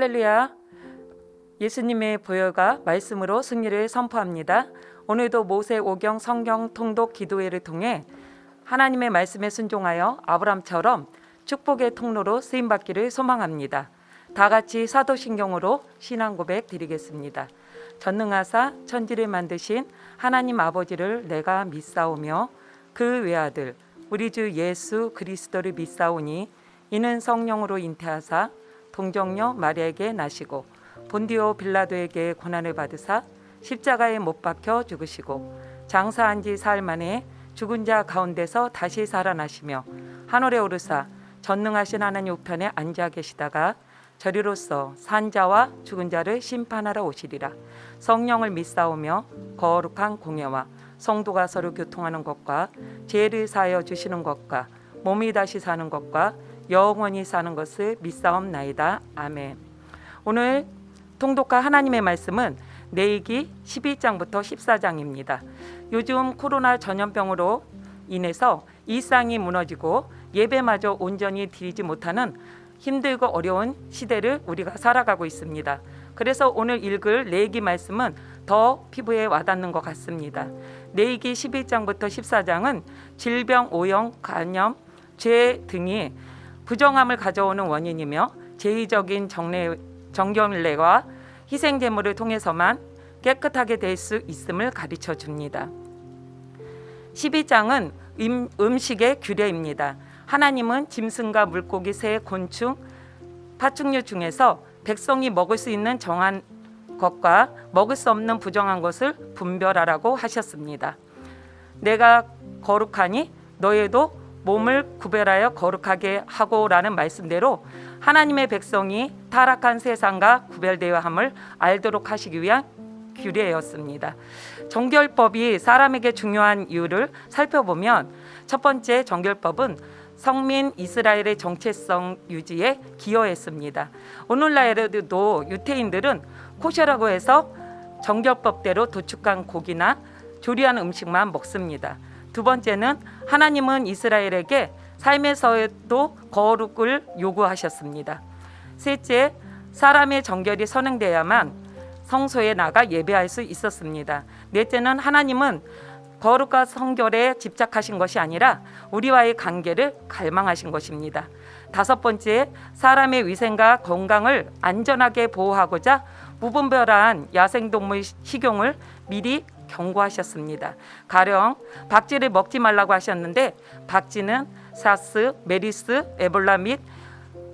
할렐루야. 예수님의 보혈과 말씀으로 승리를 선포합니다. 오늘도 모세오경 성경 통독 기도회를 통해 하나님의 말씀에 순종하여 아브람처럼 축복의 통로로 쓰임받기를 소망합니다. 다 같이 사도신경으로 신앙 고백 드리겠습니다. 전능하사 천지를 만드신 하나님 아버지를 내가 믿사오며 그 외아들 우리 주 예수 그리스도를 믿사오니 이는 성령으로 잉태하사 동정녀 마리아에게 나시고 본디오 빌라도에게 고난을 받으사 십자가에 못 박혀 죽으시고 장사한 지 사흘 만에 죽은 자 가운데서 다시 살아나시며 하늘에 오르사 전능하신 하나님 우편에 앉아 계시다가 저리로서 산자와 죽은 자를 심판하러 오시리라. 성령을 믿사오며 거룩한 공예와 성도가 서로 교통하는 것과 죄를 사하여 주시는 것과 몸이 다시 사는 것과 영원히 사는 것을 믿사옵나이다. 아멘. 오늘 통독할 하나님의 말씀은 레위기 12장부터 14장입니다. 요즘 코로나 전염병으로 인해서 일상이 무너지고 예배마저 온전히 드리지 못하는 힘들고 어려운 시대를 우리가 살아가고 있습니다. 그래서 오늘 읽을 레위기 말씀은 더 피부에 와닿는 것 같습니다. 레위기 11장부터 14장은 질병, 오염, 간염, 죄 등이 부정함을 가져오는 원인이며 제의적인 정결례와 희생제물을 통해서만 깨끗하게 될 수 있음을 가르쳐 줍니다. 12장은 음식의 규례입니다. 하나님은 짐승과 물고기, 새, 곤충, 파충류 중에서 백성이 먹을 수 있는 정한 것과 먹을 수 없는 부정한 것을 분별하라고 하셨습니다. 내가 거룩하니 너희도 몸을 구별하여 거룩하게 하고라는 말씀대로 하나님의 백성이 타락한 세상과 구별되어야 함을 알도록 하시기 위한 규례였습니다. 정결법이 사람에게 중요한 이유를 살펴보면 첫 번째, 정결법은 성민 이스라엘의 정체성 유지에 기여했습니다. 오늘날에도 유태인들은 코셔라고 해서 정결법대로 도축한 고기나 조리한 음식만 먹습니다. 두 번째는 하나님은 이스라엘에게 삶에서도 거룩을 요구하셨습니다. 셋째, 사람의 정결이 선행돼야만 성소에 나가 예배할 수 있었습니다. 넷째는 하나님은 거룩과 성결에 집착하신 것이 아니라 우리와의 관계를 갈망하신 것입니다. 다섯 번째, 사람의 위생과 건강을 안전하게 보호하고자 무분별한 야생동물 식용을 미리 경고하셨습니다. 가령 박쥐를 먹지 말라고 하셨는데 박쥐는 사스, 메리스, 에볼라 및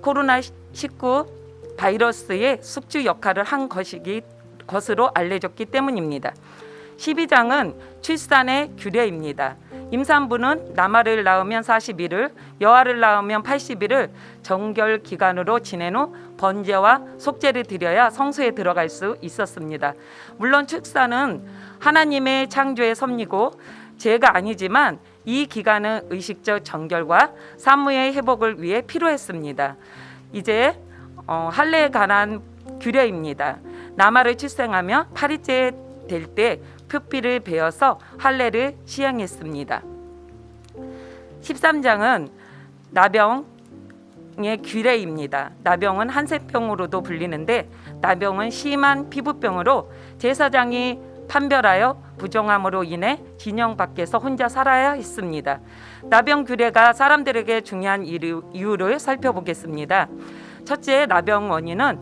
코로나19 바이러스의 숙주 역할을 한 것으로 알려졌기 때문입니다. 12장은 출산의 규례입니다. 임산부는 남아를 낳으면 40일을, 여아를 낳으면 80일을 정결 기간으로 지낸 후 번제와 속죄를 드려야 성소에 들어갈 수 있었습니다. 물론 출산은 하나님의 창조의 섭리고 죄가 아니지만 이 기간은 의식적 정결과 산모의 회복을 위해 필요했습니다. 이제 할례에 관한 규례입니다. 남아를 출생하면 8일째 될 때 표피를 베어서 할례를 시행했습니다. 13장은 나병의 규례입니다. 나병은 한센병으로도 불리는데 나병은 심한 피부병으로 제사장이 판별하여 부정함으로 인해 진영 밖에서 혼자 살아야 했습니다. 나병 규례가 사람들에게 중요한 이유를 살펴보겠습니다. 첫째, 나병 원인은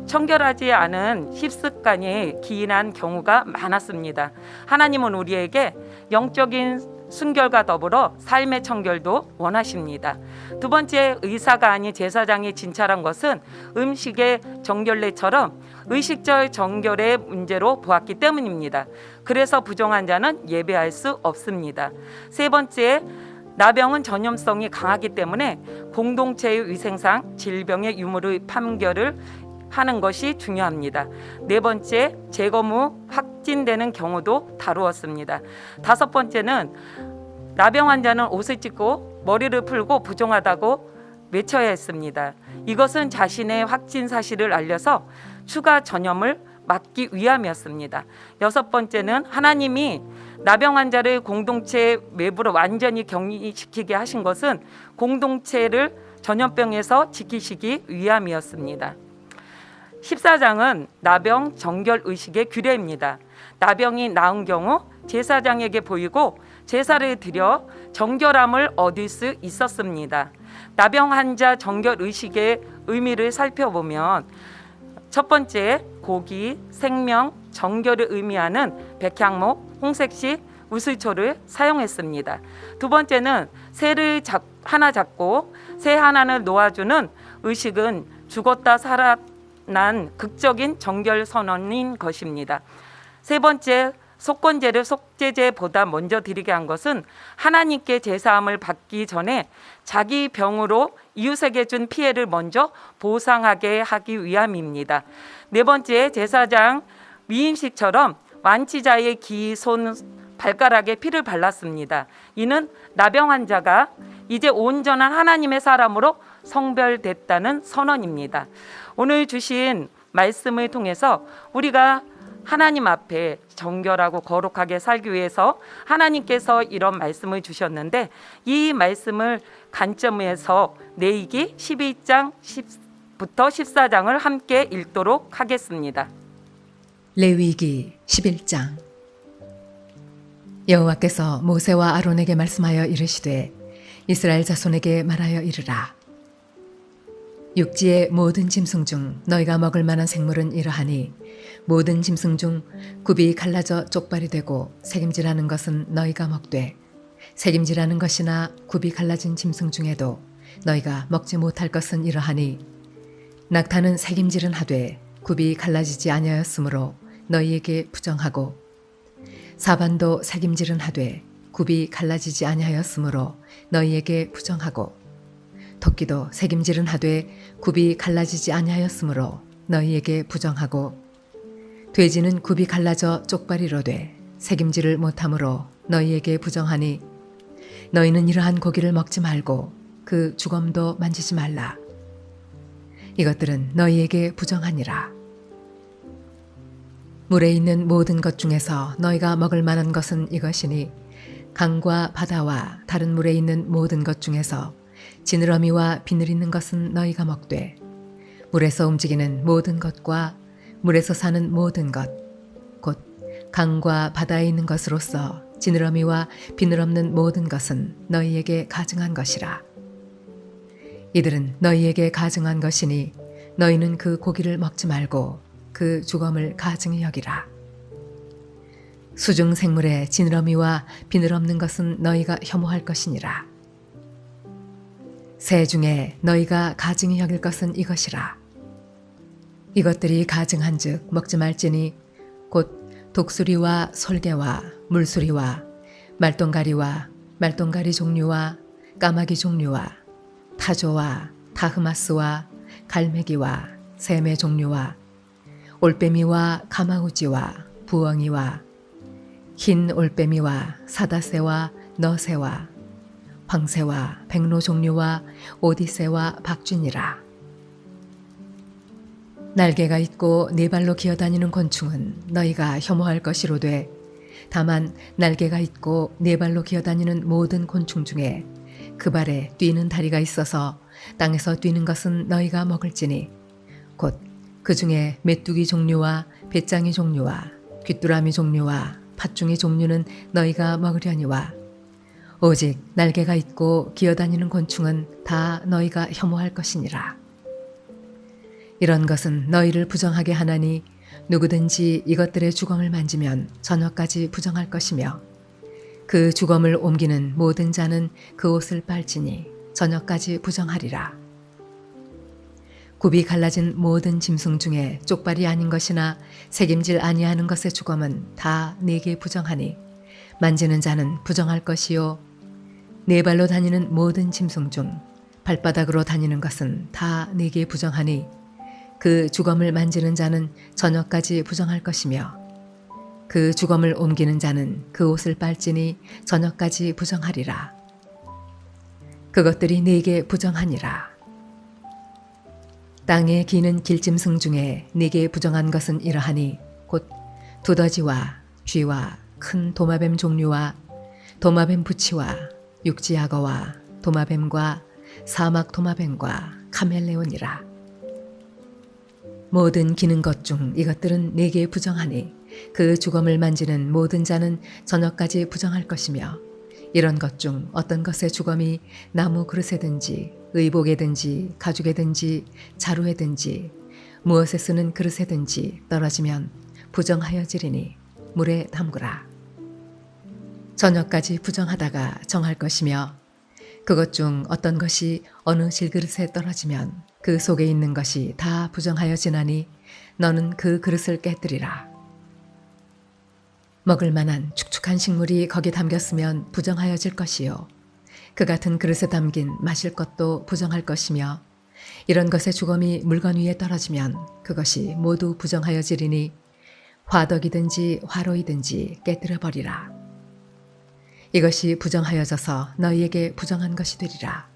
청결하지 않은 식습관이 기인한 경우가 많았습니다. 하나님은 우리에게 영적인 순결과 더불어 삶의 청결도 원하십니다. 두 번째, 의사가 아닌 제사장이 진찰한 것은 음식의 정결례처럼 의식적 정결의 문제로 보았기 때문입니다. 그래서 부정한 자는 예배할 수 없습니다. 세 번째, 나병은 전염성이 강하기 때문에 공동체의 위생상 질병의 유무를 판결을 하는 것이 중요합니다. 네 번째, 제거 후 확진되는 경우도 다루었습니다. 다섯 번째는 나병 환자는 옷을 찢고 머리를 풀고 부정하다고 외쳐야 했습니다. 이것은 자신의 확진 사실을 알려서 추가 전염을 막기 위함이었습니다. 여섯 번째는 하나님이 나병 환자를 공동체 외부로 완전히 격리시키게 하신 것은 공동체를 전염병에서 지키시기 위함이었습니다. 14장은 나병 정결 의식의 규례입니다. 나병이 나은 경우 제사장에게 보이고 제사를 드려 정결함을 얻을 수 있었습니다. 나병 환자 정결 의식의 의미를 살펴보면 첫 번째, 고기, 생명, 정결을 의미하는 백향목, 홍색시, 우슬초를 사용했습니다. 두 번째는 새를 하나 잡고 새 하나를 놓아주는 의식은 죽었다 살아난 극적인 정결 선언인 것입니다. 세 번째, 속건제를 속죄제보다 먼저 드리게 한 것은 하나님께 제사함을 받기 전에 자기 병으로 이웃에게 준 피해를 먼저 보상하게 하기 위함입니다. 네 번째, 제사장 위임식처럼 완치자의 기, 손, 발가락에 피를 발랐습니다. 이는 나병 환자가 이제 온전한 하나님의 사람으로 성별됐다는 선언입니다. 오늘 주신 말씀을 통해서 우리가 하나님 앞에 정결하고 거룩하게 살기 위해서 하나님께서 이런 말씀을 주셨는데, 이 말씀을 관점에서 레위기 12장 10부터 14장을 함께 읽도록 하겠습니다. 레위기 11장. 여호와께서 모세와 아론에게 말씀하여 이르시되 이스라엘 자손에게 말하여 이르라. 육지의 모든 짐승 중 너희가 먹을 만한 생물은 이러하니 모든 짐승 중 굽이 갈라져 쪽발이 되고 새김질하는 것은 너희가 먹되 새김질하는 것이나 굽이 갈라진 짐승 중에도 너희가 먹지 못할 것은 이러하니 낙타는 새김질은 하되 굽이 갈라지지 아니하였으므로 너희에게 부정하고 사반도 새김질은 하되 굽이 갈라지지 아니하였으므로 너희에게 부정하고 토끼도 새김질은 하되 굽이 갈라지지 아니하였으므로 너희에게 부정하고 돼지는 굽이 갈라져 쪽발이로되 새김질을 못하므로 너희에게 부정하니 너희는 이러한 고기를 먹지 말고 그 주검도 만지지 말라. 이것들은 너희에게 부정하니라. 물에 있는 모든 것 중에서 너희가 먹을 만한 것은 이것이니 강과 바다와 다른 물에 있는 모든 것 중에서 지느러미와 비늘 있는 것은 너희가 먹되 물에서 움직이는 모든 것과 물에서 사는 모든 것 곧 강과 바다에 있는 것으로서 지느러미와 비늘 없는 모든 것은 너희에게 가증한 것이라. 이들은 너희에게 가증한 것이니 너희는 그 고기를 먹지 말고 그 주검을 가증히 여기라. 수중 생물의 지느러미와 비늘 없는 것은 너희가 혐오할 것이니라. 새 중에 너희가 가증히 여길 것은 이것이라. 이것들이 가증한즉 먹지 말지니 곧 독수리와 솔개와 물수리와 말똥가리와 말똥가리 종류와 까마귀 종류와 타조와 타흐마스와 갈매기와 샘의 종류와 올빼미와 가마우지와 부엉이와 흰 올빼미와 사다새와 너새와 황새와 백로 종류와 오디새와 박쥐니라. 날개가 있고 네 발로 기어다니는 곤충은 너희가 혐오할 것이로되 다만 날개가 있고 네 발로 기어다니는 모든 곤충 중에 그 발에 뛰는 다리가 있어서 땅에서 뛰는 것은 너희가 먹을지니 곧 그 중에 메뚜기 종류와 배짱이 종류와 귀뚜라미 종류와 팥중이 종류는 너희가 먹으려니와 오직 날개가 있고 기어다니는 곤충은 다 너희가 혐오할 것이니라. 이런 것은 너희를 부정하게 하나니 누구든지 이것들의 주검을 만지면 저녁까지 부정할 것이며 그 주검을 옮기는 모든 자는 그 옷을 빨지니 저녁까지 부정하리라. 굽이 갈라진 모든 짐승 중에 쪽발이 아닌 것이나 새김질 아니하는 것의 주검은 다 네게 부정하니 만지는 자는 부정할 것이요 네 발로 다니는 모든 짐승 중 발바닥으로 다니는 것은 다 네게 부정하니 그 주검을 만지는 자는 저녁까지 부정할 것이며 그 주검을 옮기는 자는 그 옷을 빨지니 저녁까지 부정하리라. 그것들이 네게 부정하니라. 땅에 기는 길짐승 중에 네게 부정한 것은 이러하니 곧 두더지와 쥐와 큰 도마뱀 종류와 도마뱀 부치와 육지악어와 도마뱀과 사막 도마뱀과 카멜레온이라. 모든 기는 것 중 이것들은 내게 부정하니 그 주검을 만지는 모든 자는 저녁까지 부정할 것이며 이런 것 중 어떤 것의 주검이 나무 그릇에든지 의복에든지 가죽에든지 자루에든지 무엇에 쓰는 그릇에든지 떨어지면 부정하여지리니 물에 담그라. 저녁까지 부정하다가 정할 것이며 그것 중 어떤 것이 어느 질그릇에 떨어지면 그 속에 있는 것이 다 부정하여지나니 너는 그 그릇을 깨뜨리라. 먹을 만한 축축한 식물이 거기 담겼으면 부정하여질 것이요 그 같은 그릇에 담긴 마실 것도 부정할 것이며 이런 것의 주검이 물건 위에 떨어지면 그것이 모두 부정하여지리니 화덕이든지 화로이든지 깨뜨려 버리라. 이것이 부정하여져서 너희에게 부정한 것이 되리라.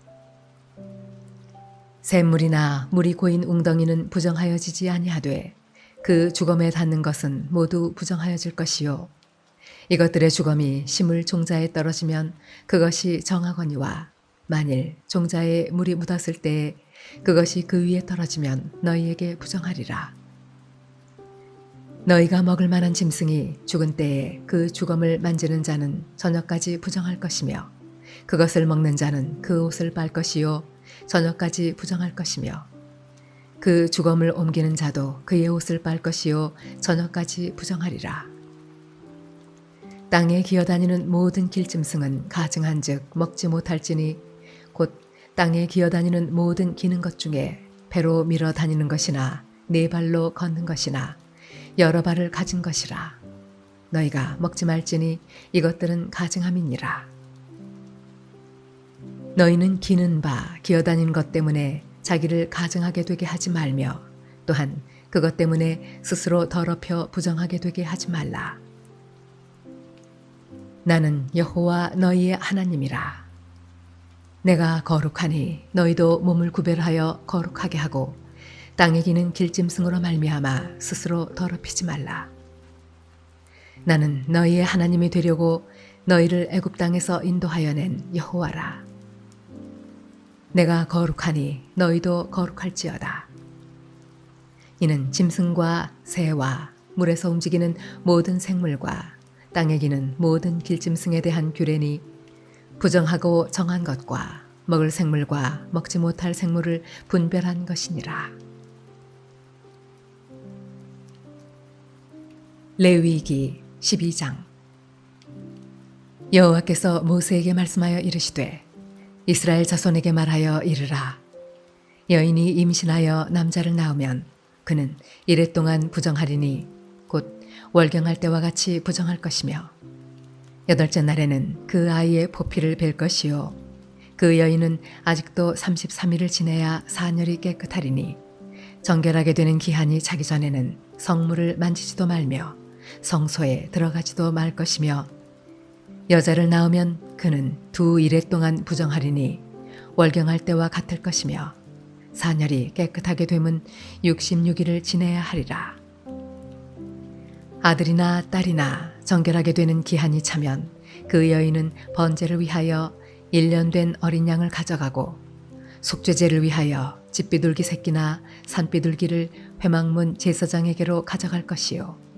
샘물이나 물이 고인 웅덩이는 부정하여지지 아니하되 그 주검에 닿는 것은 모두 부정하여질 것이요 이것들의 주검이 심을 종자에 떨어지면 그것이 정하거니와 만일 종자에 물이 묻었을 때에 그것이 그 위에 떨어지면 너희에게 부정하리라. 너희가 먹을 만한 짐승이 죽은 때에 그 주검을 만지는 자는 저녁까지 부정할 것이며 그것을 먹는 자는 그 옷을 빨 것이요 저녁까지 부정할 것이며 그 주검을 옮기는 자도 그의 옷을 빨 것이요 저녁까지 부정하리라. 땅에 기어다니는 모든 길짐승은 가증한즉 먹지 못할지니 곧 땅에 기어다니는 모든 기는 것 중에 배로 밀어 다니는 것이나 네 발로 걷는 것이나 여러 발을 가진 것이라. 너희가 먹지 말지니 이것들은 가증함이니라. 너희는 기는 바 기어다니는 것 때문에 자기를 가증하게 되게 하지 말며 또한 그것 때문에 스스로 더럽혀 부정하게 되게 하지 말라. 나는 여호와 너희의 하나님이라. 내가 거룩하니 너희도 몸을 구별하여 거룩하게 하고 땅에 기는 길짐승으로 말미암아 스스로 더럽히지 말라. 나는 너희의 하나님이 되려고 너희를 애굽 땅에서 인도하여 낸 여호와라. 내가 거룩하니 너희도 거룩할지어다. 이는 짐승과 새와 물에서 움직이는 모든 생물과 땅에 기는 모든 길짐승에 대한 규례니 부정하고 정한 것과 먹을 생물과 먹지 못할 생물을 분별한 것이니라. 레위기 12장. 여호와께서 모세에게 말씀하여 이르시되 이스라엘 자손에게 말하여 이르라. 여인이 임신하여 남자를 낳으면 그는 이레 동안 부정하리니 곧 월경할 때와 같이 부정할 것이며 여덟째 날에는 그 아이의 포피를 벨 것이요 그 여인은 아직도 33일을 지내야 사녀리 깨끗하리니 정결하게 되는 기한이 차기 전에는 성물을 만지지도 말며 성소에 들어가지도 말 것이며 여자를 낳으면 그는 2일 동안 부정하리니 월경할 때와 같을 것이며 사녀리 깨끗하게 되면 66일을 지내야 하리라. 아들이나 딸이나 정결하게 되는 기한이 차면 그 여인은 번제를 위하여 1년 된 어린 양을 가져가고 속죄제를 위하여 집비둘기 새끼나 산비둘기를 회막문 제사장에게로 가져갈 것이요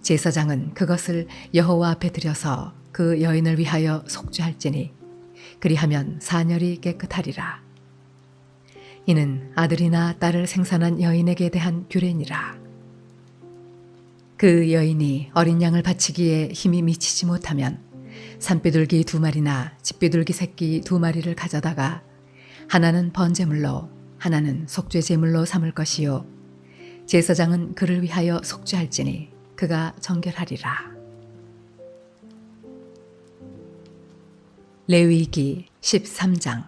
제사장은 그것을 여호와 앞에 드려서 그 여인을 위하여 속죄할지니 그리하면 사녀리 깨끗하리라. 이는 아들이나 딸을 생산한 여인에게 대한 규례니라. 그 여인이 어린 양을 바치기에 힘이 미치지 못하면 산비둘기 2마리나 집비둘기 새끼 2마리를 가져다가 하나는 번제물로 하나는 속죄제물로 삼을 것이요 제사장은 그를 위하여 속죄할지니 그가 정결하리라. 레위기 13장.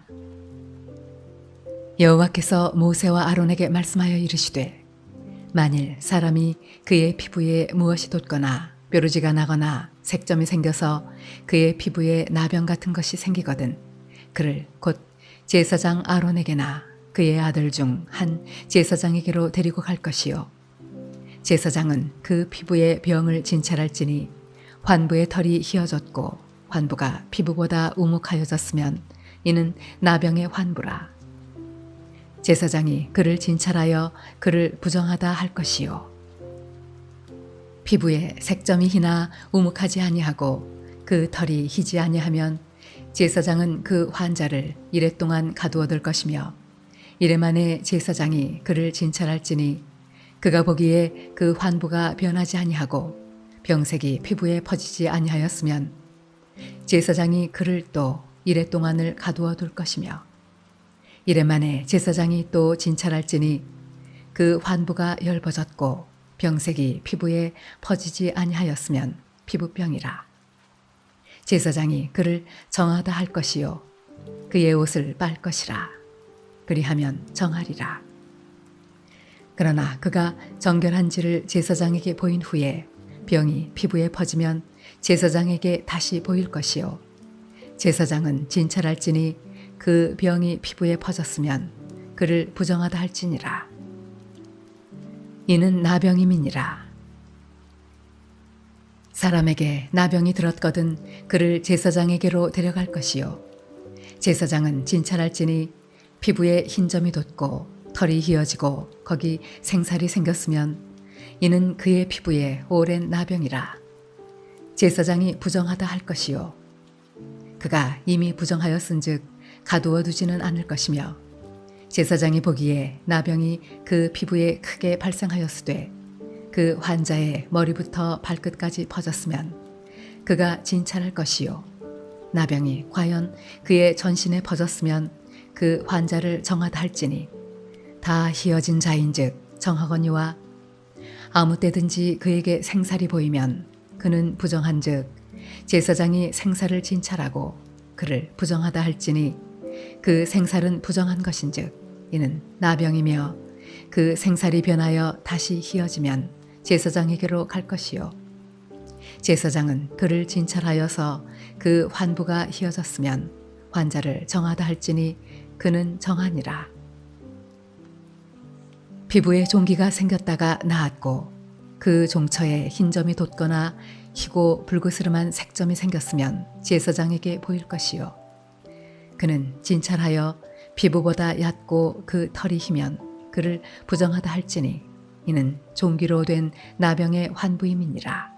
여호와께서 모세와 아론에게 말씀하여 이르시되 만일 사람이 그의 피부에 무엇이 돋거나 뾰루지가 나거나 색점이 생겨서 그의 피부에 나병 같은 것이 생기거든 그를 곧 제사장 아론에게나 그의 아들 중 한 제사장에게로 데리고 갈 것이요 제사장은 그 피부에 병을 진찰할지니 환부의 털이 휘어졌고 환부가 피부보다 우묵하여졌으면 이는 나병의 환부라. 제사장이 그를 진찰하여 그를 부정하다 할 것이요 피부에 색점이 희나 우묵하지 아니하고 그 털이 희지 아니하면 제사장은 그 환자를 이레 동안 가두어둘 것이며 이레 만에 제사장이 그를 진찰할지니 그가 보기에 그 환부가 변하지 아니하고 병색이 피부에 퍼지지 아니하였으면 제사장이 그를 또 이레 동안을 가두어둘 것이며 이레 만에 제사장이 또 진찰할지니 그 환부가 엷어졌고 병색이 피부에 퍼지지 아니하였으면 피부병이라. 제사장이 그를 정하다 할 것이요 그의 옷을 빨 것이라. 그리하면 정하리라. 그러나 그가 정결한지를 제사장에게 보인 후에 병이 피부에 퍼지면 제사장에게 다시 보일 것이요 제사장은 진찰할지니 그 병이 피부에 퍼졌으면 그를 부정하다 할지니라. 이는 나병임이니라. 사람에게 나병이 들었거든 그를 제사장에게로 데려갈 것이요 제사장은 진찰할지니 피부에 흰 점이 돋고 털이 휘어지고 거기 생살이 생겼으면 이는 그의 피부에 오랜 나병이라. 제사장이 부정하다 할 것이요 그가 이미 부정하였은즉 가두어 두지는 않을 것이며 제사장이 보기에 나병이 그 피부에 크게 발생하였으되 그 환자의 머리부터 발끝까지 퍼졌으면 그가 진찰할 것이요 나병이 과연 그의 전신에 퍼졌으면 그 환자를 정하다 할지니 다 희어진 자인즉 정하거니와 아무 때든지 그에게 생살이 보이면 그는 부정한즉 제사장이 생살을 진찰하고 그를 부정하다 할지니 그 생살은 부정한 것인즉 이는 나병이며 그 생살이 변하여 다시 희어지면 제사장에게로 갈 것이요 제사장은 그를 진찰하여서 그 환부가 희어졌으면 환자를 정하다 할지니 그는 정하니라. 피부에 종기가 생겼다가 나았고 그 종처에 흰 점이 돋거나 희고 불그스름한 색점이 생겼으면 제사장에게 보일 것이요 그는 진찰하여 피부보다 얕고 그 털이 희면 그를 부정하다 할지니 이는 종기로 된 나병의 환부임이니라.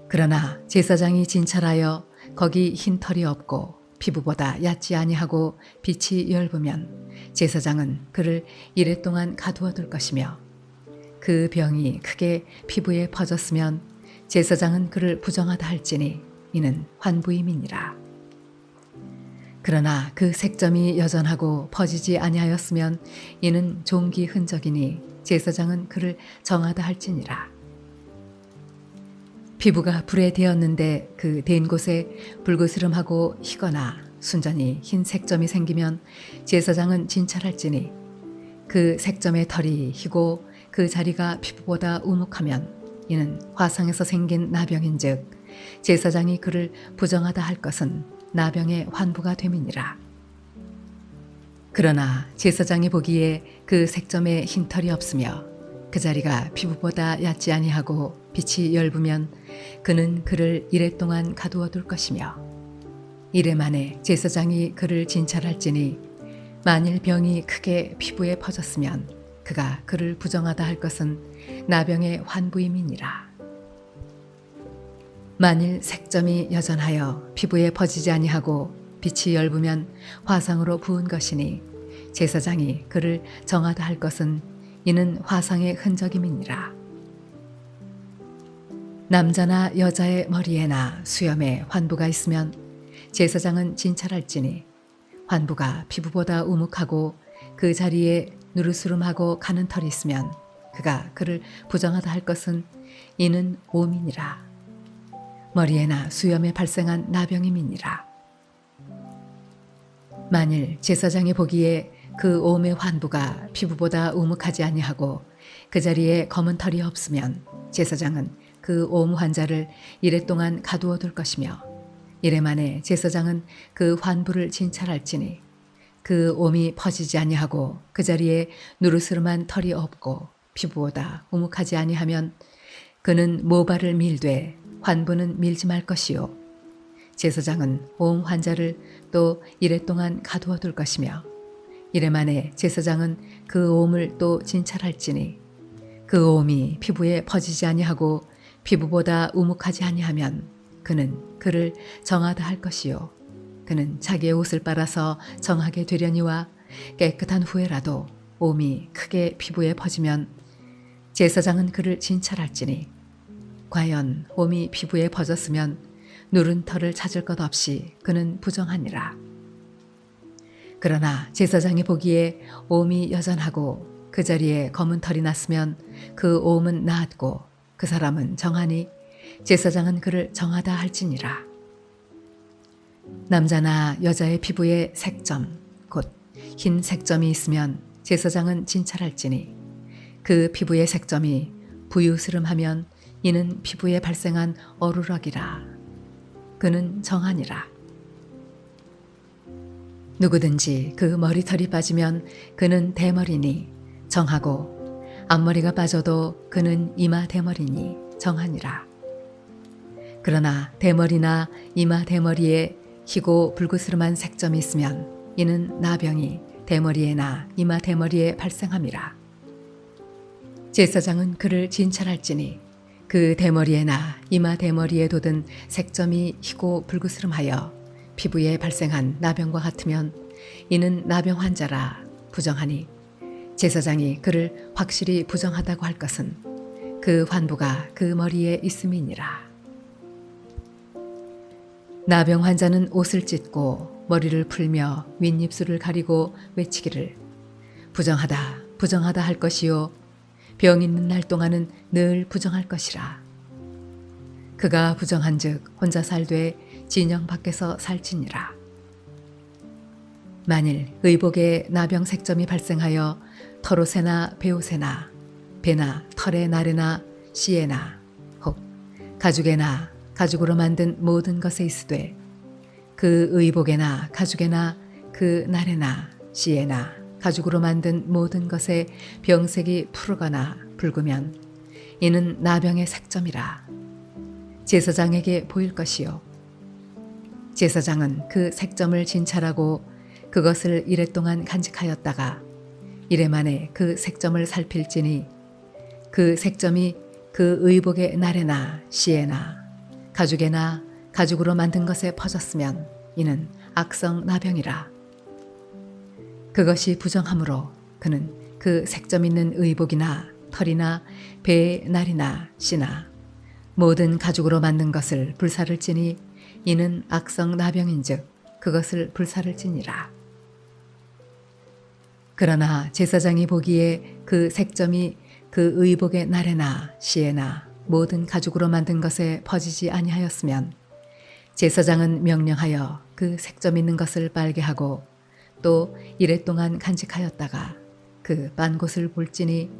그러나 제사장이 진찰하여 거기 흰 털이 없고 피부보다 얕지 아니하고 빛이 엷으면 제사장은 그를 이레 동안 가두어 둘 것이며 그 병이 크게 피부에 퍼졌으면 제사장은 그를 부정하다 할지니 이는 환부임이니라. 그러나 그 색점이 여전하고 퍼지지 아니하였으면 이는 종기 흔적이니 제사장은 그를 정하다 할지니라. 피부가 불에 데었는데 그 댄 곳에 불그스름하고 희거나 순전히 흰 색점이 생기면 제사장은 진찰할지니 그 색점의 털이 희고 그 자리가 피부보다 우묵하면 이는 화상에서 생긴 나병인즉 제사장이 그를 부정하다 할 것은 나병의 환부가 됨이니라. 그러나 제사장이 보기에 그 색점에 흰 털이 없으며 그 자리가 피부보다 얕지 아니하고 빛이 엷으면 그는 그를 이레 동안 가두어 둘 것이며 이레 만에 제사장이 그를 진찰할지니 만일 병이 크게 피부에 퍼졌으면 그가 그를 부정하다 할 것은 나병의 환부임이니라. 만일 색점이 여전하여 피부에 퍼지지 아니하고 빛이 엷으면 화상으로 부은 것이니 제사장이 그를 정하다 할 것은 이는 화상의 흔적임이니라. 남자나 여자의 머리에나 수염에 환부가 있으면 제사장은 진찰할지니 환부가 피부보다 우묵하고 그 자리에 누르스름하고 가는 털이 있으면 그가 그를 부정하다 할 것은 이는 오민이라. 머리에나 수염에 발생한 나병임이니라. 만일 제사장이 보기에 그 오음의 환부가 피부보다 우묵하지 아니하고 그 자리에 검은 털이 없으면 제사장은 그 오음 환자를 이레 동안 가두어 둘 것이며 이레 만에 제사장은 그 환부를 진찰할지니 그 옴이 퍼지지 아니하고 그 자리에 누르스름한 털이 없고 피부보다 우묵하지 아니하면 그는 모발을 밀되 환부는 밀지 말 것이요 제사장은 오음 환자를 또 이레 동안 가두어 둘 것이며 이래 만에 제사장은 그 오음을 또 진찰할지니 그 오음이 피부에 퍼지지 아니하고 피부보다 우묵하지 아니하면 그는 그를 정하다 할 것이요 그는 자기의 옷을 빨아서 정하게 되려니와 깨끗한 후에라도 오음이 크게 피부에 퍼지면 제사장은 그를 진찰할지니 과연 오음이 피부에 퍼졌으면 누른 털을 찾을 것 없이 그는 부정하니라. 그러나 제사장이 보기에 오음이 여전하고 그 자리에 검은 털이 났으면 그 오음은 나았고 그 사람은 정하니 제사장은 그를 정하다 할지니라. 남자나 여자의 피부에 색점 곧 흰 색점이 있으면 제사장은 진찰할지니 그 피부의 색점이 부유스름하면 이는 피부에 발생한 어루럭이라. 그는 정하니라. 누구든지 그 머리털이 빠지면 그는 대머리니 정하고 앞머리가 빠져도 그는 이마 대머리니 정하니라. 그러나 대머리나 이마 대머리에 희고 불그스름한 색점이 있으면 이는 나병이 대머리에나 이마 대머리에 발생함이라. 제사장은 그를 진찰할지니 그 대머리에나 이마 대머리에 돋은 색점이 희고 불그스름하여 피부에 발생한 나병과 같으면 이는 나병 환자라 부정하니 제사장이 그를 확실히 부정하다고 할 것은 그 환부가 그 머리에 있음이니라. 나병 환자는 옷을 찢고 머리를 풀며 윗입술을 가리고 외치기를 부정하다 부정하다 할 것이요 병 있는 날 동안은 늘 부정할 것이라. 그가 부정한즉 혼자 살되 진영 밖에서 살지니라. 만일 의복에 나병 색점이 발생하여 털옷에나 베옷에나 배나 털의 날에나 씨에나 혹 가죽에나 가죽으로 만든 모든 것에 있으되 그 의복에나 가죽에나 그 날에나 씨에나 가죽으로 만든 모든 것에 병색이 푸르거나 붉으면 이는 나병의 색점이라. 제사장에게 보일 것이요 제사장은 그 색점을 진찰하고 그것을 이래 동안 간직하였다가 이래 만에 그 색점을 살필지니 그 색점이 그 의복의 날에나 씨에나 가죽에나 가죽으로 만든 것에 퍼졌으면 이는 악성 나병이라. 그것이 부정하므로 그는 그 색점 있는 의복이나 털이나 배의 날이나 씨나 모든 가죽으로 만든 것을 불사를 찌니 이는 악성 나병인즉 그것을 불사를 찌니라. 그러나 제사장이 보기에 그 색점이 그 의복의 날에나 씨에나 모든 가죽으로 만든 것에 퍼지지 아니하였으면 제사장은 명령하여 그 색점 있는 것을 빨게 하고 또 이래 동안 간직하였다가 그 빤 곳을 볼지니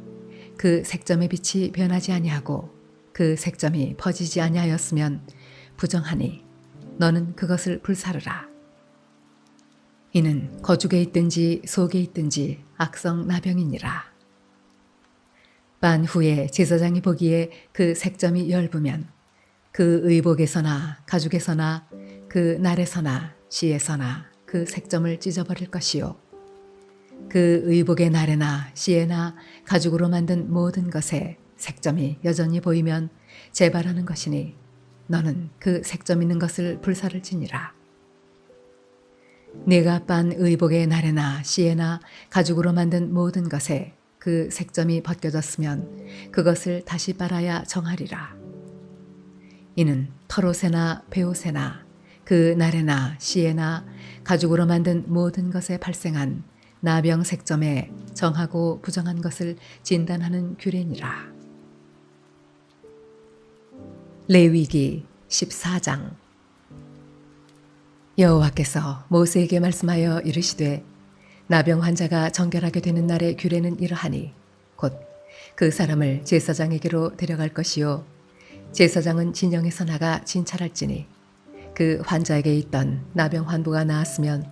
그 색점의 빛이 변하지 아니하고 그 색점이 퍼지지 아니하였으면 부정하니 너는 그것을 불사르라. 이는 거죽에 있든지 속에 있든지 악성 나병이니라. 빤 후에 제사장이 보기에 그 색점이 엷으면 그 의복에서나 가죽에서나 그 날에서나 씨에서나 그 색점을 찢어버릴 것이요 그 의복의 날에나 씨에나 가죽으로 만든 모든 것에 색점이 여전히 보이면 재발하는 것이니 너는 그 색점 있는 것을 불사를 지니라. 네가 빤 의복의 날에나 씨에나 가죽으로 만든 모든 것에 그 색점이 벗겨졌으면 그것을 다시 빨아야 정하리라. 이는 털옷에나 베옷에나 그 날에나 씨에나 가죽으로 만든 모든 것에 발생한 나병 색점에 정하고 부정한 것을 진단하는 규례니라. 레위기 14장. 여호와께서 모세에게 말씀하여 이르시되 나병 환자가 정결하게 되는 날의 규례는 이러하니 곧 그 사람을 제사장에게로 데려갈 것이요 제사장은 진영에서 나가 진찰할지니 그 환자에게 있던 나병 환부가 나았으면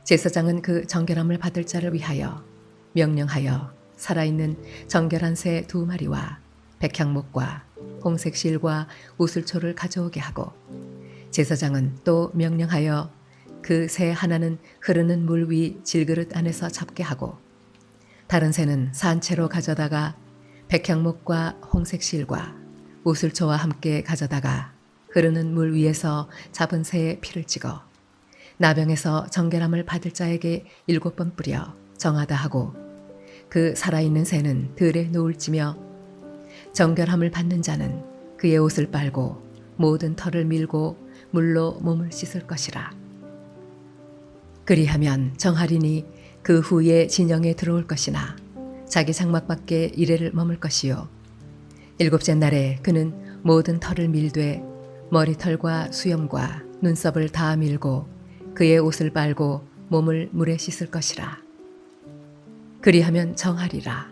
제사장은 그 정결함을 받을 자를 위하여 명령하여 살아있는 정결한 새 2마리와 백향목과 홍색 실과 우슬초를 가져오게 하고 제사장은 또 명령하여 그 새 하나는 흐르는 물 위 질그릇 안에서 잡게 하고 다른 새는 산채로 가져다가 백향목과 홍색실과 우슬초와 함께 가져다가 흐르는 물 위에서 잡은 새의 피를 찍어 나병에서 정결함을 받을 자에게 7번 뿌려 정하다 하고 그 살아있는 새는 들에 누울지며 정결함을 받는 자는 그의 옷을 빨고 모든 털을 밀고 물로 몸을 씻을 것이라. 그리하면 정하리니 그 후에 진영에 들어올 것이나 자기 장막 밖에 이래를 머물 것이요 7째 날에 그는 모든 털을 밀되 머리털과 수염과 눈썹을 다 밀고 그의 옷을 빨고 몸을 물에 씻을 것이라. 그리하면 정하리라.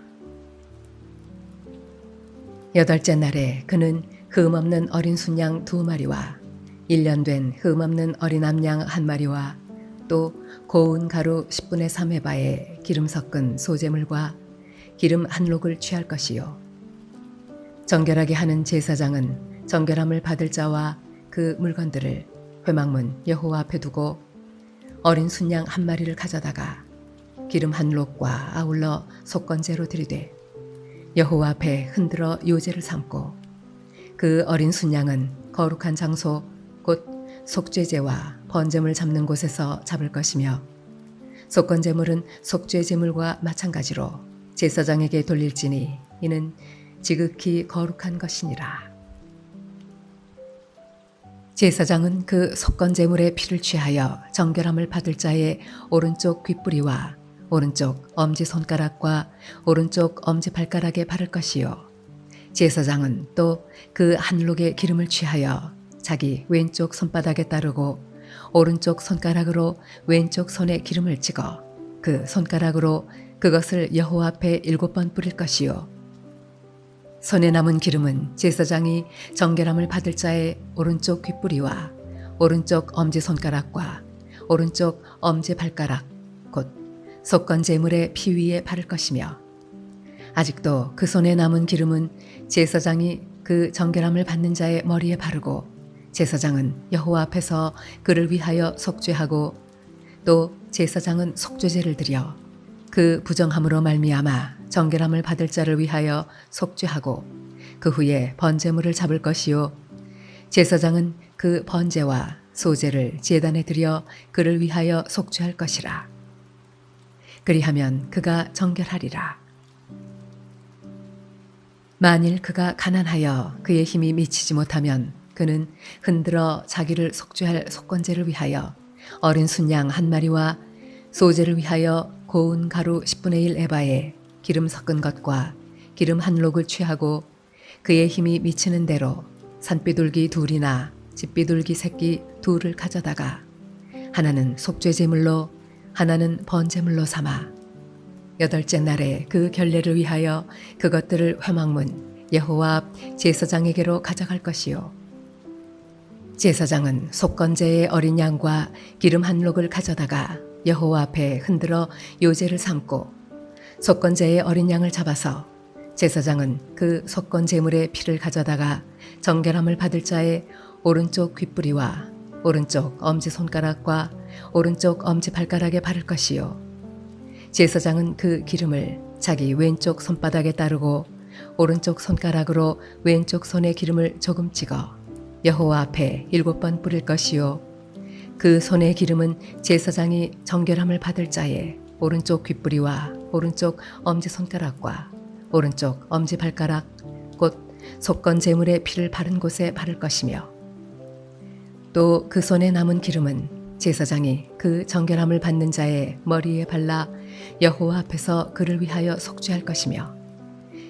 8째 날에 그는 흠없는 어린 순양 2마리와 1년 된 흠없는 어린 암양 1마리와 또 고운 가루 10분의 3회바에 기름 섞은 소재물과 기름 한 록을 취할 것이요 정결하게 하는 제사장은 정결함을 받을 자와 그 물건들을 회막문 여호와 앞에 두고 어린 순양 1마리를 가져다가 기름 한 록과 아울러 속건제로 들이되 여호와 앞에 흔들어 요제를 삼고 그 어린 순양은 거룩한 장소 곧 속죄제와 번제물 잡는 곳에서 잡을 것이며 속건제물은 속죄제물과 마찬가지로 제사장에게 돌릴지니 이는 지극히 거룩한 것이니라. 제사장은 그 속건제물의 피를 취하여 정결함을 받을 자의 오른쪽 귓뿌리와 오른쪽 엄지손가락과 오른쪽 엄지발가락에 바를 것이요 제사장은 또 그 한 록의 기름을 취하여 자기 왼쪽 손바닥에 따르고 오른쪽 손가락으로 왼쪽 손에 기름을 찍어 그 손가락으로 그것을 여호와 앞에 7번 뿌릴 것이요 손에 남은 기름은 제사장이 정결함을 받을 자의 오른쪽 귓뿌리와 오른쪽 엄지손가락과 오른쪽 엄지발가락 곧 속건제물의 피 위에 바를 것이며 아직도 그 손에 남은 기름은 제사장이 그 정결함을 받는 자의 머리에 바르고 제사장은 여호와 앞에서 그를 위하여 속죄하고 또 제사장은 속죄제를 드려 그 부정함으로 말미암아 정결함을 받을 자를 위하여 속죄하고 그 후에 번제물을 잡을 것이요 제사장은 그 번제와 소제를 제단에 드려 그를 위하여 속죄할 것이라. 그리하면 그가 정결하리라. 만일 그가 가난하여 그의 힘이 미치지 못하면 그는 흔들어 자기를 속죄할 속건제를 위하여 어린 순양 1마리와 소제를 위하여 고운 가루 10분의 1 에바에 기름 섞은 것과 기름 한 록을 취하고 그의 힘이 미치는 대로 산비둘기 2이나 집비둘기 새끼 2를 가져다가 하나는 속죄제물로 하나는 번제물로 삼아 8째 날에 그 결례를 위하여 그것들을 회막문 여호와 앞 제사장에게로 가져갈 것이요 제사장은 속건제의 어린 양과 기름 한 록을 가져다가 여호와 앞에 흔들어 요제를 삼고 속건제의 어린 양을 잡아서 제사장은 그 속건제물의 피를 가져다가 정결함을 받을 자의 오른쪽 귓뿌리와 오른쪽 엄지손가락과 오른쪽 엄지발가락에 바를 것이요 제사장은 그 기름을 자기 왼쪽 손바닥에 따르고 오른쪽 손가락으로 왼쪽 손에 기름을 조금 찍어 여호와 앞에 7번 뿌릴 것이요 그 손의 기름은 제사장이 정결함을 받을 자의 오른쪽 귓뿌리와 오른쪽 엄지손가락과 오른쪽 엄지발가락 곧 속건제물의 피를 바른 곳에 바를 것이며 또 그 손에 남은 기름은 제사장이 그 정결함을 받는 자의 머리에 발라 여호와 앞에서 그를 위하여 속죄할 것이며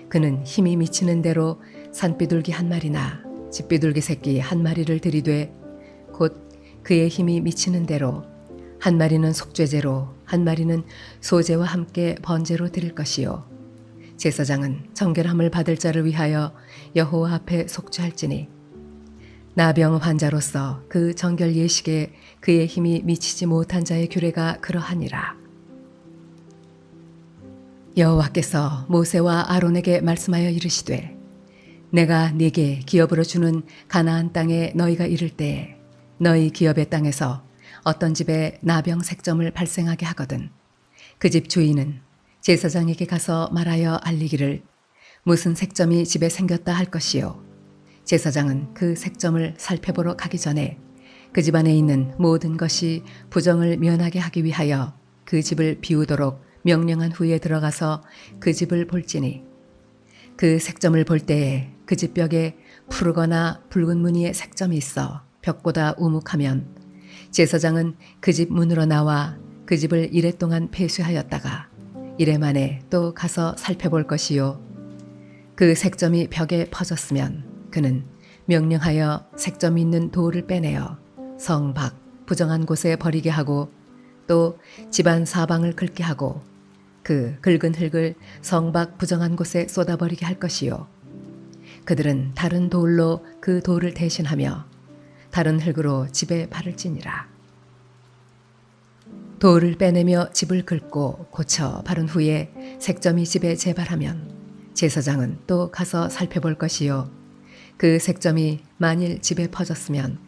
그는 힘이 미치는 대로 산비둘기 1마리나 집비둘기 새끼 1마리를 들이되 곧 그의 힘이 미치는 대로 1마리는 속죄제로 1마리는 소제와 함께 번제로 드릴 것이요 제사장은 정결함을 받을 자를 위하여 여호와 앞에 속죄할지니 나병 환자로서 그 정결 예식에 그의 힘이 미치지 못한 자의 규례가 그러하니라. 여호와께서 모세와 아론에게 말씀하여 이르시되 내가 네게 기업으로 주는 가나안 땅에 너희가 이를 때에 너희 기업의 땅에서 어떤 집에 나병 색점을 발생하게 하거든 그 집 주인은 제사장에게 가서 말하여 알리기를 무슨 색점이 집에 생겼다 할 것이요. 제사장은 그 색점을 살펴보러 가기 전에 그 집안에 있는 모든 것이 부정을 면하게 하기 위하여 그 집을 비우도록 명령한 후에 들어가서 그 집을 볼지니 그 색점을 볼 때에 그 집 벽에 푸르거나 붉은 무늬의 색점이 있어 벽보다 우묵하면 제사장은 그 집 문으로 나와 그 집을 이래 동안 폐쇄하였다가 이래 만에 또 가서 살펴볼 것이요. 그 색점이 벽에 퍼졌으면 그는 명령하여 색점이 있는 돌을 빼내어 성 밖 부정한 곳에 버리게 하고 또 집안 사방을 긁게 하고 그 긁은 흙을 성 밖 부정한 곳에 쏟아버리게 할 것이요. 그들은 다른 돌로 그 돌을 대신하며 다른 흙으로 집에 바를지니라. 돌을 빼내며 집을 긁고 고쳐 바른 후에 색점이 집에 재발하면 제사장은 또 가서 살펴볼 것이요. 그 색점이 만일 집에 퍼졌으면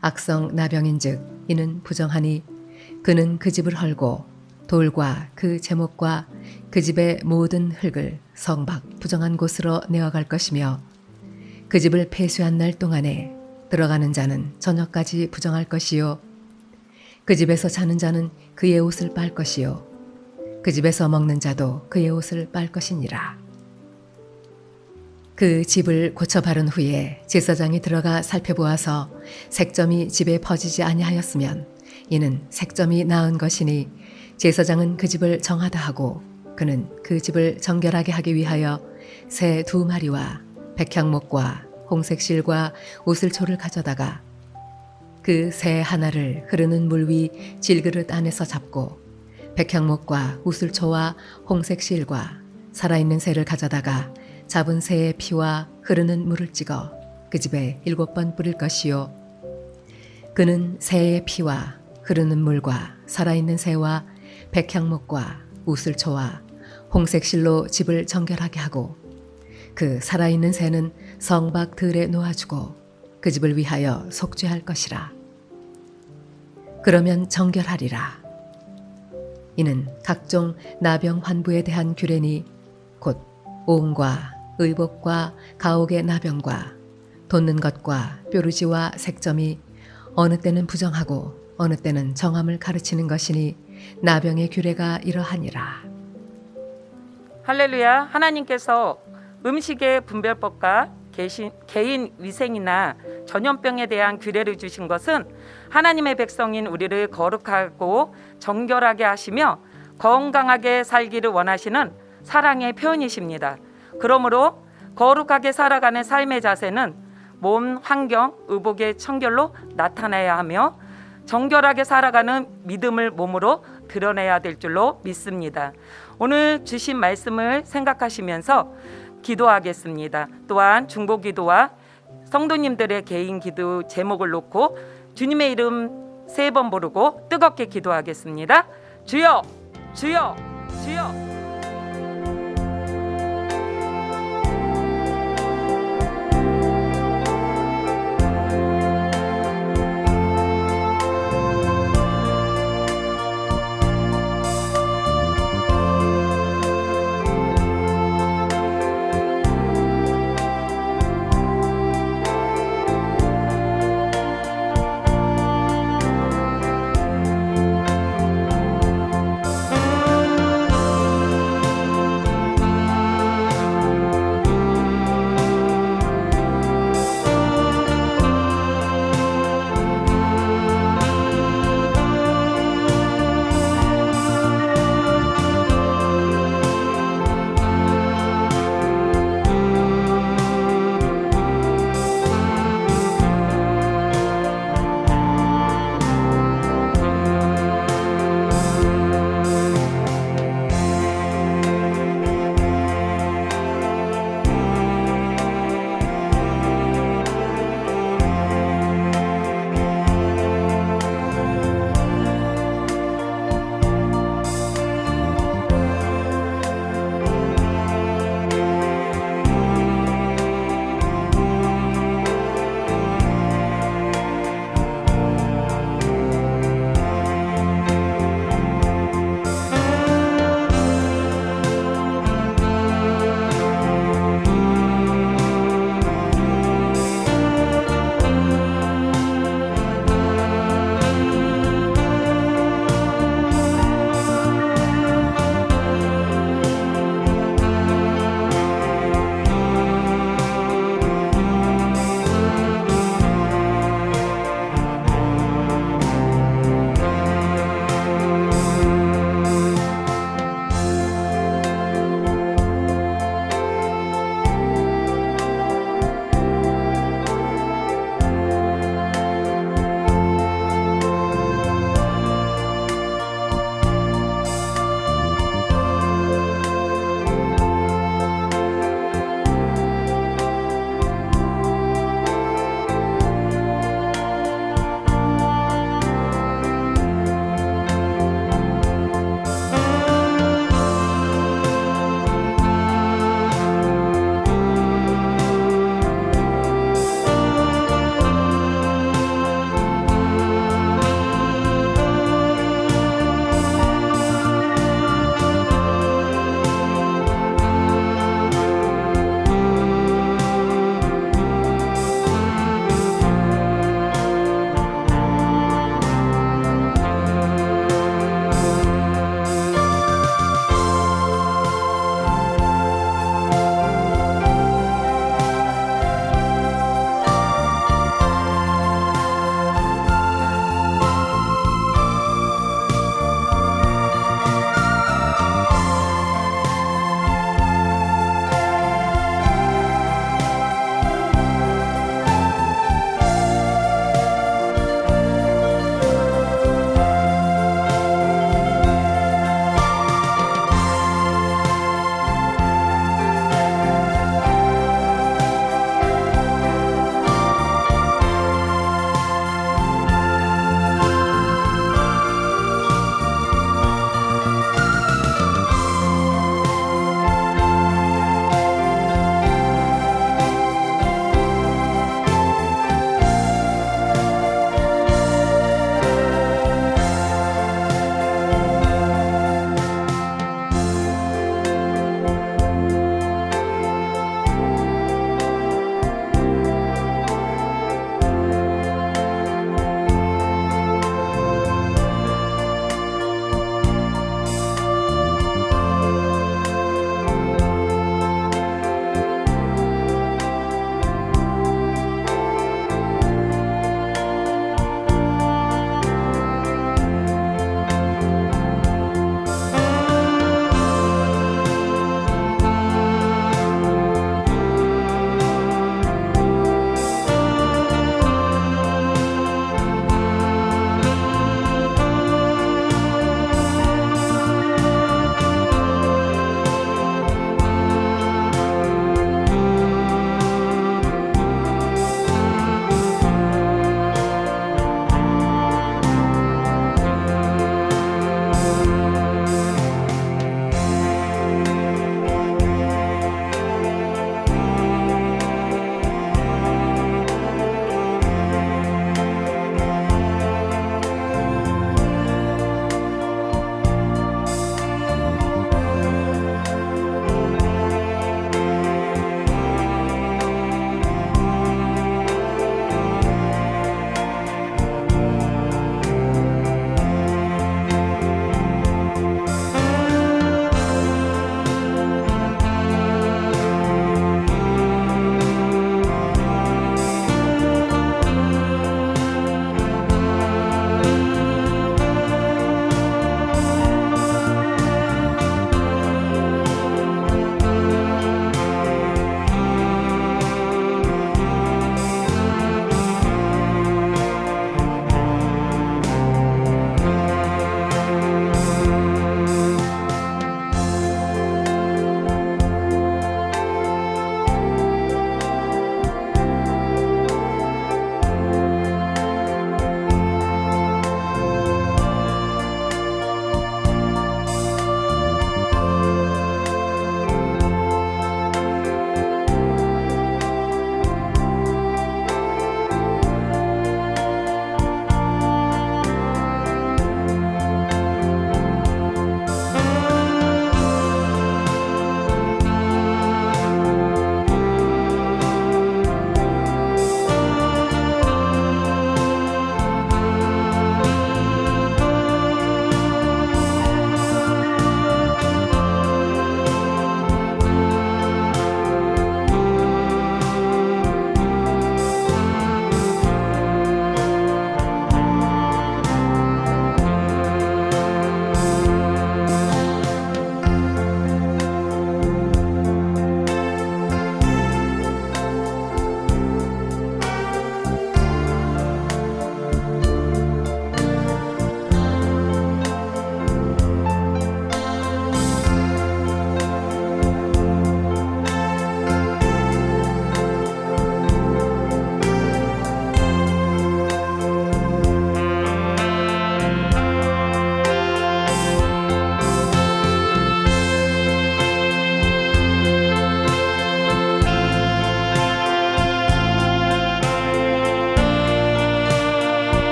악성 나병인즉 이는 부정하니 그는 그 집을 헐고 돌과 그 제목과 그 집의 모든 흙을 성 밖 부정한 곳으로 내어갈 것이며 그 집을 폐쇄한 날 동안에 들어가는 자는 저녁까지 부정할 것이요. 그 집에서 자는 자는 그의 옷을 빨 것이요. 그 집에서 먹는 자도 그의 옷을 빨 것이니라. 그 집을 고쳐 바른 후에 제사장이 들어가 살펴보아서 색점이 집에 퍼지지 아니하였으면 이는 색점이 나은 것이니 제사장은 그 집을 정하다 하고 그는 그 집을 정결하게 하기 위하여 새 2마리와 백향목과 홍색 실과 우슬초를 가져다가 그 새 하나를 흐르는 물 위 질그릇 안에서 잡고 백향목과 우슬초와 홍색 실과 살아있는 새를 가져다가 잡은 새의 피와 흐르는 물을 찍어 그 집에 7번 뿌릴 것이요. 그는 새의 피와 흐르는 물과 살아있는 새와 백향목과 우슬초와 홍색 실로 집을 정결하게 하고 그 살아있는 새는 성 밖 들에 놓아주고 그 집을 위하여 속죄할 것이라. 그러면 정결하리라. 이는 각종 나병 환부에 대한 규례니 곧 옹과 의복과 가옥의 나병과 돋는 것과 뾰루지와 색점이 어느 때는 부정하고 어느 때는 정함을 가르치는 것이니 나병의 규례가 이러하니라. 할렐루야. 하나님께서 음식의 분별법과 개인 위생이나 전염병에 대한 규례를 주신 것은 하나님의 백성인 우리를 거룩하고 정결하게 하시며 건강하게 살기를 원하시는 사랑의 표현이십니다. 그러므로 거룩하게 살아가는 삶의 자세는 몸, 환경, 의복의 청결로 나타나야 하며 정결하게 살아가는 믿음을 몸으로 드러내야 될 줄로 믿습니다. 오늘 주신 말씀을 생각하시면서 기도하겠습니다. 또한 중보기도와 성도님들의 개인 기도 제목을 놓고 주님의 이름 3번 부르고 뜨겁게 기도하겠습니다. 주여, 주여, 주여.